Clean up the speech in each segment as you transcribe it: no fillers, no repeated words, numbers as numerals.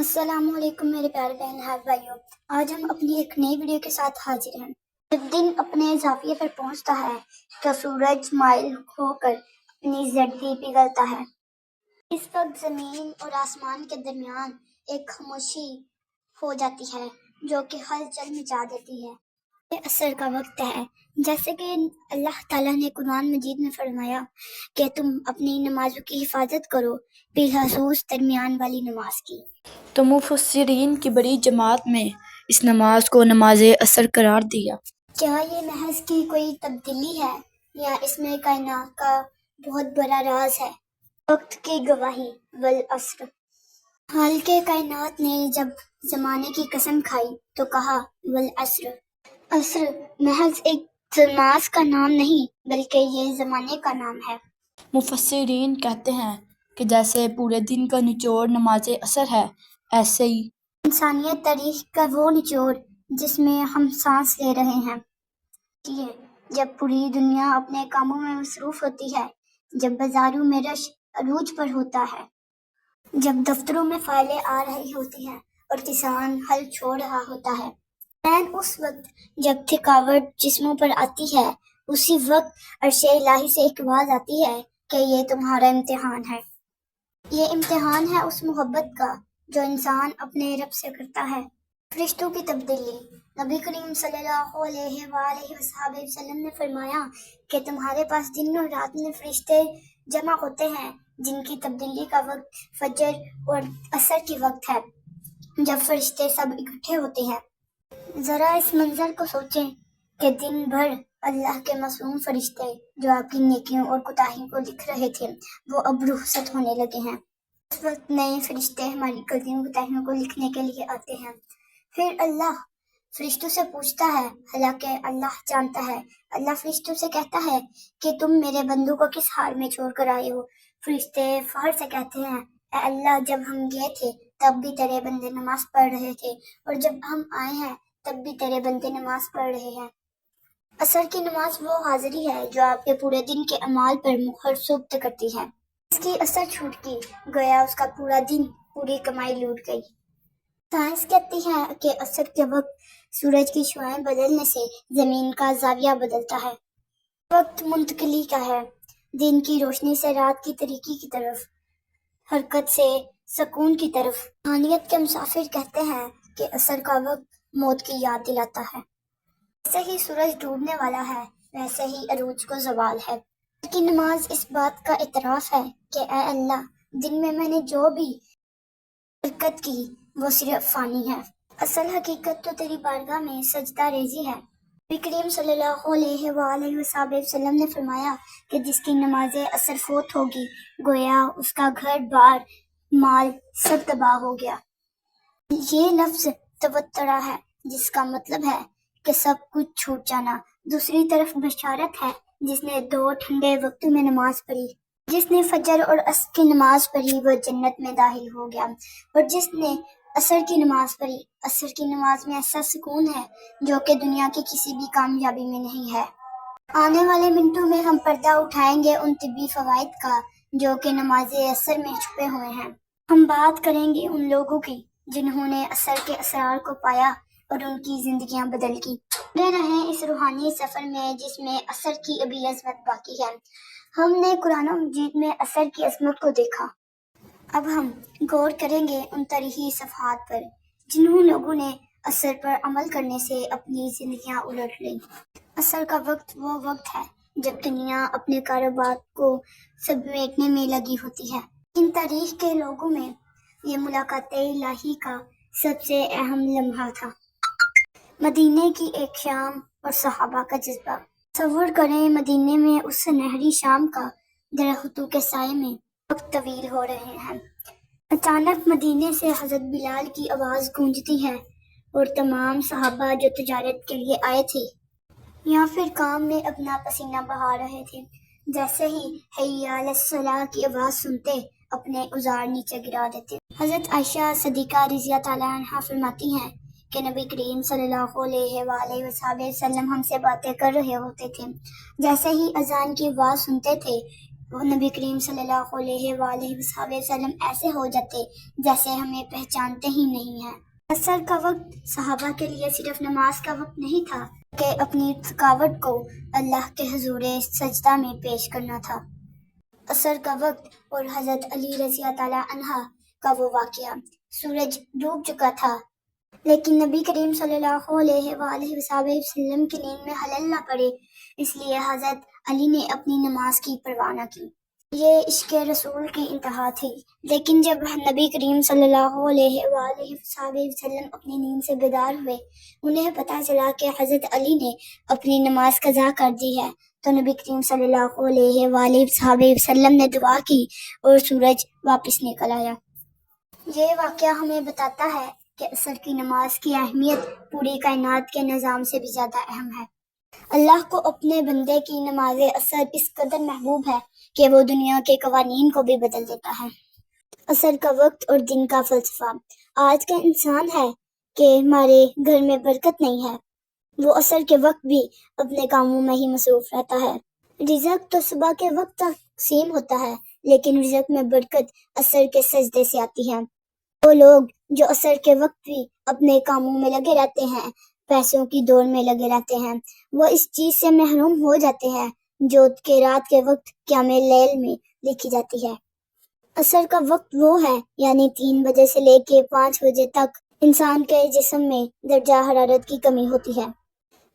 السلام علیکم میرے پیارے بہن بھائیوں، آج ہم اپنی ایک نئی ویڈیو کے ساتھ حاضر ہیں۔ جب دن اپنے زاویے پر پہنچتا ہے تو سورج مائل ہو کر اپنی زردی پگھلتا ہے۔ اس وقت زمین اور آسمان کے درمیان ایک خاموشی ہو جاتی ہے جو کہ ہلچل مچا دیتی ہے۔ یہ عصر کا وقت ہے، جیسے کہ اللہ تعالیٰ نے قرآن مجید میں فرمایا کہ تم اپنی نمازوں کی حفاظت کرو، بالخصوص درمیان والی نماز کی۔ تو مفسرین کی بڑی جماعت میں اس نماز کو نماز عصر قرار دیا۔ کیا یہ محض کی کوئی تبدیلی ہے یا اس میں کائنات کا بہت بڑا راز ہے؟ وقت کی گواہی والعصر۔ حالانکہ کائنات نے جب زمانے کی قسم کھائی تو کہا والعصر۔ عصر محض ایک نماز کا نام نہیں بلکہ یہ زمانے کا نام ہے۔ مفسرین کہتے ہیں کہ جیسے پورے دن کا نچوڑ نماز عصر ہے، ایسے ہی انسانیت تاریخ کا وہ نچوڑ جس میں ہم سانس لے رہے ہیں، جب پوری دنیا اپنے کاموں میں مصروف ہوتی ہے، جب بازاروں میں رش عروج پر ہوتا ہے، جب دفتروں میں فائلیں آ رہی ہوتی ہیں اور کسان ہل چھوڑ رہا ہوتا ہے، اس وقت جب تھکاوٹ جسموں پر آتی ہے، اسی وقت عرش الہی سے ایک آواز آتی ہے کہ یہ تمہارا امتحان ہے۔ یہ امتحان ہے اس محبت کا جو انسان اپنے رب سے کرتا ہے۔ فرشتوں کی تبدیلی۔ نبی کریم صلی اللہ علیہ وآلہ وسلم نے فرمایا کہ تمہارے پاس دن اور رات میں فرشتے جمع ہوتے ہیں جن کی تبدیلی کا وقت فجر اور عصر کی وقت ہے، جب فرشتے سب اکٹھے ہوتے ہیں۔ ذرا اس منظر کو سوچیں کہ دن بھر اللہ کے معصوم فرشتے جو آپ کی نیکیوں اور کوتاہیوں کو لکھ رہے تھے وہ اب رخصت ہونے لگے ہیں۔ اس وقت نئے فرشتے ہماری غلطیوں کوتاہیوں کو لکھنے کے لیے آتے ہیں۔ پھر اللہ فرشتوں سے پوچھتا ہے، حالانکہ اللہ جانتا ہے۔ اللہ فرشتوں سے کہتا ہے کہ تم میرے بندوں کو کس حال میں چھوڑ کر آئے ہو؟ فرشتے فخر سے کہتے ہیں، اے اللہ، جب ہم گئے تھے تب بھی تیرے بندے نماز پڑھ رہے تھے، اور جب ہم آئے ہیں تب بھی تیرے بندے نماز پڑھ رہے ہیں۔ عصر کی نماز وہ حاضری ہے جو آپ کے پورے دن کے اعمال پر مہر ثبت کرتی ہے۔ اس کی اثر چھوٹ گئی، گویا اس کا پورا دن، پوری کمائی لوٹ گئی۔ سائنس کہتی ہے کہ عصر کے وقت سورج کی شعاعیں بدلنے سے زمین کا زاویہ بدلتا ہے۔ وقت منتقلی کا ہے، دن کی روشنی سے رات کی تاریکی کی طرف، حرکت سے سکون کی طرف۔ روحانیت کے مسافر کہتے ہیں کہ عصر کا وقت موت کی یاد دلاتا ہے۔ جیسے ہی سورج ڈوبنے والا ہے ویسے ہی عروج کو زوال ہے۔ عصر کی نماز اس بات کا اعتراف ہے کہ اے اللہ، دن میں نے جو بھی حرکت کی وہ صرف فانی ہے۔ اصل حقیقت تو تیری بارگاہ میں سجدہ ریزی ہے۔ نبی کریم صلی اللہ علیہ وآلہ وسلم نے فرمایا کہ جس کی نماز عصر فوت ہوگی گویا اس کا گھر بار مال سب تباہ ہو گیا۔ یہ لفظ توترا ہے جس کا مطلب ہے کہ سب کچھ چھوٹ جانا۔ دوسری طرف بشارت ہے جس نے 2 ٹھنڈے وقتوں میں نماز پڑھی، جس نے فجر اور عصر کی نماز پڑھی وہ جنت میں داخل ہو گیا، اور جس نے عصر کی نماز پڑھی، عصر کی نماز میں ایسا سکون ہے جو کہ دنیا کی کسی بھی کامیابی میں نہیں ہے۔ آنے والے منٹوں میں ہم پردہ اٹھائیں گے ان طبی فوائد کا جو کہ نماز عصر میں چھپے ہوئے ہیں۔ ہم بات کریں گے ان لوگوں کی جنہوں نے عصر کے اسرار کو پایا اور ان کی زندگیاں بدل گئی۔ بنے رہیں اس روحانی سفر میں جس میں عصر کی ابھی عظمت باقی ہے۔ ہم نے قرآن مجید میں عصر کی عظمت کو دیکھا، اب ہم غور کریں گے ان تاریخی صفحات پر جنہوں لوگوں نے عصر پر عمل کرنے سے اپنی زندگیاں الٹ لیں۔ عصر کا وقت وہ وقت ہے جب دنیا اپنے کاروبار کو سمیٹنے میں لگی ہوتی ہے۔ ان تاریخ کے لوگوں میں یہ ملاقات الہی کا سب سے اہم لمحہ تھا۔ مدینے کی ایک شام اور صحابہ کا جذبہ۔ تصور کریں مدینے میں اس سنہری شام کا، درختوں کے سائے میں وقت طویل ہو رہے ہیں۔ اچانک مدینے سے حضرت بلال کی آواز گونجتی ہے اور تمام صحابہ جو تجارت کے لیے آئے تھے یا پھر کام میں اپنا پسینہ بہا رہے تھے، جیسے ہی حی علی الصلاۃ کی آواز سنتے اپنے اوزار نیچے گرا دیتے۔ حضرت عائشہ صدیقہ رضی اللہ تعالیٰ عنہا فرماتی ہیں کہ نبی کریم صلی اللہ علیہ وآلہ وسلم ہم سے باتیں کر رہے ہوتے تھے، جیسے ہی اذان کی آواز سنتے تھے وہ نبی کریم صلی اللہ علیہ وآلہ وسلم ایسے ہو جاتے جیسے ہمیں پہچانتے ہی نہیں ہیں۔ عصر کا وقت صحابہ کے لیے صرف نماز کا وقت نہیں تھا کہ اپنی تھکاوٹ کو اللہ کے حضور سجدہ میں پیش کرنا تھا۔ عصر کا وقت اور حضرت علی رضی اللہ تعالیٰ عنہ کا وہ واقعہ، سورج ڈوب چکا تھا لیکن نبی کریم صلی اللہ علیہ وآلہ وسلم کی نیند میں خلل نہ پڑے، اس لیے حضرت علی نے اپنی نماز کی پرواہ نہ کی۔ یہ عشق رسول کی انتہا تھی، لیکن جب نبی کریم صلی اللہ علیہ وآلہ وسلم اپنی نیند سے بیدار ہوئے، انہیں پتہ چلا کہ حضرت علی نے اپنی نماز قضا کر دی ہے، تو نبی کریم صلی اللہ علیہ وآلہ وسلم نے دعا کی اور سورج واپس نکل آیا۔ یہ واقعہ ہمیں بتاتا ہے کہ عصر کی نماز کی اہمیت پوری کائنات کے نظام سے بھی زیادہ اہم ہے۔ اللہ کو اپنے بندے کی نماز عصر اس قدر محبوب ہے کہ وہ دنیا کے قوانین کو بھی بدل دیتا ہے۔ عصر کا وقت اور دن کا فلسفہ۔ آج کا انسان ہے کہ ہمارے گھر میں برکت نہیں ہے، وہ عصر کے وقت بھی اپنے کاموں میں ہی مصروف رہتا ہے۔ رزق تو صبح کے وقت تقسیم ہوتا ہے، لیکن رزق میں برکت عصر کے سجدے سے آتی ہے۔ وہ لوگ جو عصر کے وقت بھی اپنے کاموں میں لگے رہتے ہیں، پیسوں کی دوڑ میں لگے رہتے ہیں، وہ اس چیز سے محروم ہو جاتے ہیں جو کہ رات کے وقت قیام لیل میں لکھی جاتی ہے۔ عصر کا وقت وہ ہے، یعنی 3 بجے سے لے کے 5 بجے تک انسان کے جسم میں درجہ حرارت کی کمی ہوتی ہے۔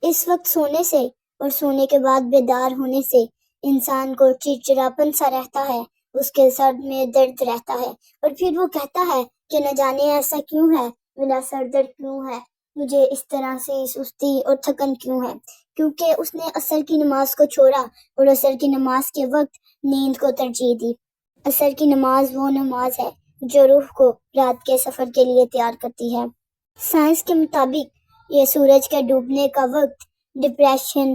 اس وقت سونے سے اور سونے کے بعد بیدار ہونے سے انسان کو چڑچڑاپن سا رہتا ہے، اس کے سر میں درد رہتا ہے، اور پھر وہ کہتا ہے کہ نہ جانے ایسا کیوں ہے، میرا سر درد کیوں ہے، مجھے اس طرح سے سستی اور تھکن کیوں ہے، کیونکہ اس نے عصر کی نماز کو چھوڑا اور عصر کی نماز کے وقت نیند کو ترجیح دی۔ عصر کی نماز وہ نماز ہے جو روح کو رات کے سفر کے لیے تیار کرتی ہے۔ سائنس کے مطابق یہ سورج کے ڈوبنے کا وقت ڈپریشن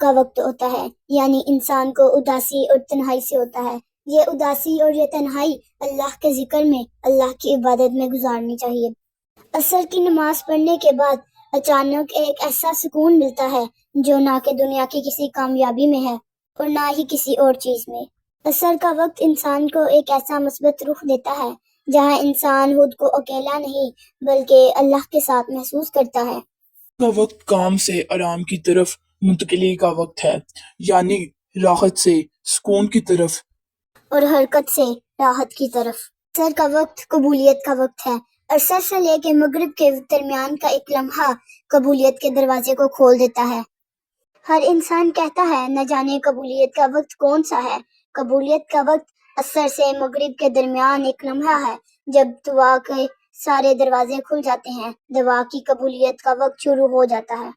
کا وقت ہوتا ہے، یعنی انسان کو اداسی اور تنہائی سے ہوتا ہے۔ یہ اداسی اور یہ تنہائی اللہ کے ذکر میں، اللہ کی عبادت میں گزارنی چاہیے۔ عصر کی نماز پڑھنے کے بعد اچانک ایک ایسا سکون ملتا ہے جو نہ کہ دنیا کی کسی کامیابی میں ہے اور نہ ہی کسی اور چیز میں۔ عصر کا وقت انسان کو ایک ایسا مثبت رخ دیتا ہے جہاں انسان خود کو اکیلا نہیں بلکہ اللہ کے ساتھ محسوس کرتا ہے۔ کا وقت کام سے آرام کی طرف منتقلی کا وقت ہے، یعنی راحت سے سکون کی طرف اور حرکت سے راحت کی طرف۔ عصر کا وقت قبولیت کا وقت ہے۔ عصر سے لے کے مغرب کے درمیان کا ایک لمحہ قبولیت کے دروازے کو کھول دیتا ہے۔ ہر انسان کہتا ہے نہ جانے قبولیت کا وقت کون سا ہے۔ قبولیت کا وقت عصر سے مغرب کے درمیان ایک لمحہ ہے جب دعا کے سارے دروازے کھل جاتے ہیں، دعا کی قبولیت کا وقت شروع ہو جاتا ہے۔